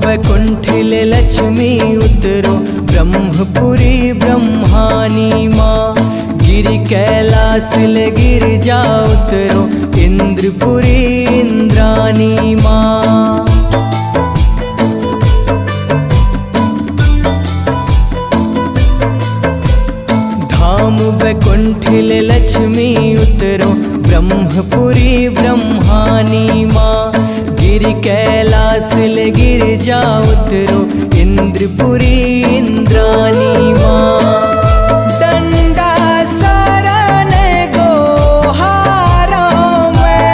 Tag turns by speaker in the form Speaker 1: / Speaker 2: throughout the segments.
Speaker 1: बैकुंठिले लक्ष्मी उतरो ब्रह्मपुरी ब्रह्मानी माँ। गिरि कैलास ले गिरिजा उतरो इंद्रपुरी इंद्रानी माँ। धाम बैकुंठिले लक्ष्मी उतरो ब्रह्मपुरी ब्रह्मानी माँ। गिरि कैलास ले गिरिजा उतरो इंद्रपुरी इंद्रानी माँ। डंडा शरण गोहारों में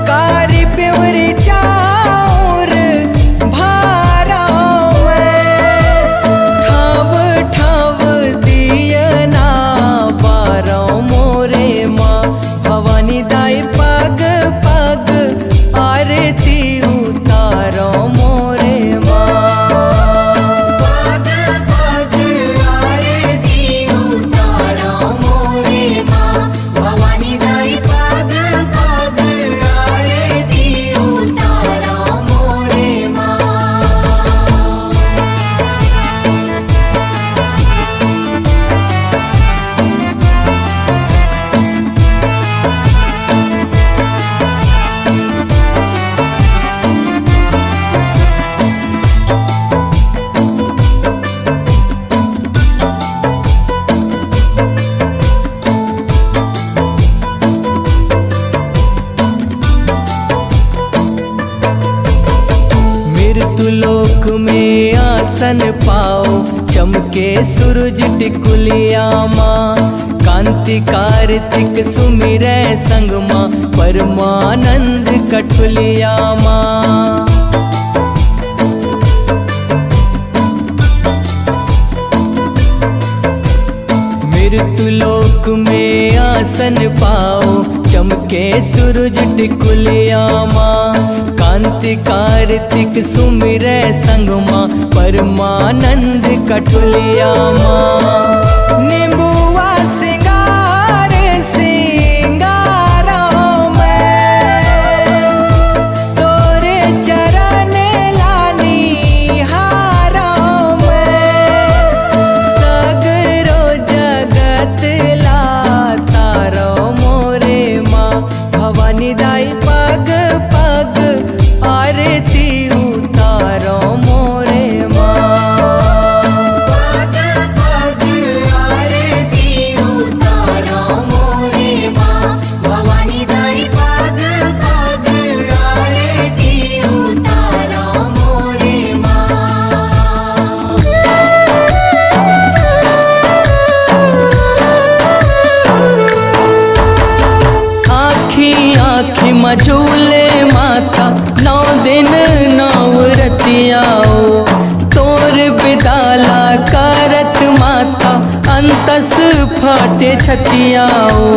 Speaker 1: कारी प्योरी चाउर भारों में। ठाव ठाव दियना बारों मोरे माँ। भवानी दाई पग पग आरती उतारो मोरे माँ।
Speaker 2: पग पग आरती उतारो मोरे माँ। भवानी दाई पग पग आरती उतारो मोरे माँ।
Speaker 1: मृत्युलोक में आसन पाओ चमके सूरज टिकुलिया माँ। कांति कार्तिक सुमिरै संग माँ। परमानंद कठुलिया माँ। मृत्युलोक में आसन पाओ चमके सूरज टिकुलिया माँ। कांति कार्तिक सुमिरै संग माँ। परमानंद कठुलिया माँ। नींबुआ सिंगार सिंगारों में तोरे चरण लानी हारों में। सगरो जगत ला तारो मोरे माँ। भवानी दाई पग पग आरती उतारो मोरे माँ।
Speaker 2: पग पग आरती
Speaker 1: झूले माता 9 दिन 9 रतियाओ तोर बिदाला करत माता अंतस फाटे छतियाओ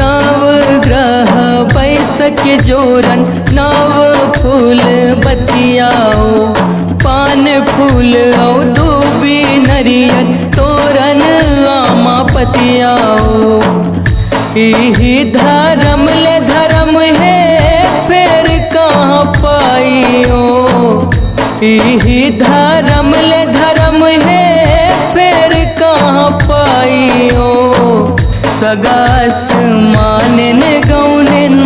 Speaker 1: नवग्रह बैसक जोरन 9 फूल बतियाओ पान फूल औ दूबी नरियन तोरन आमा पतियाओ इही धर्म ले धर्म है फिर कहाँ पाइयो इही धर्म ले धर्म है फिर कहाँ पाइयो सगास मानन गौनन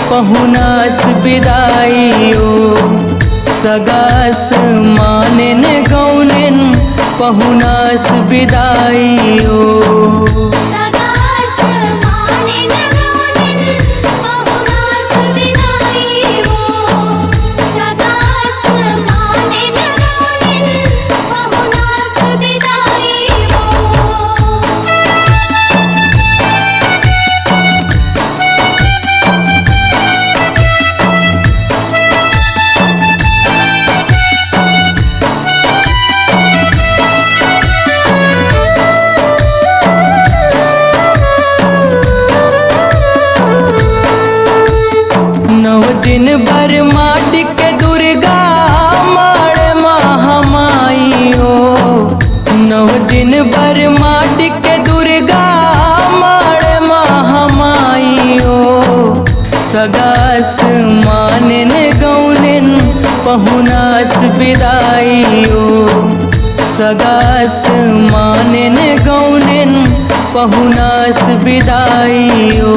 Speaker 1: पहुनास विदाइयो सगास मानन गौनन पहुनास विदाइयो
Speaker 2: सगास मानिन गौनिन पहुनास विदाइयो सगास मानिन गौनिन पहुनास विदाइयो दिन भर माटी के दुर्गा माड़ महामाइयो 9 दिन भर माटी के दुर्गा माड़ महामाइयो सगास मानन गौनन पहुनास विदाइयो सगास मानन गौनन पहुनास विदाइयो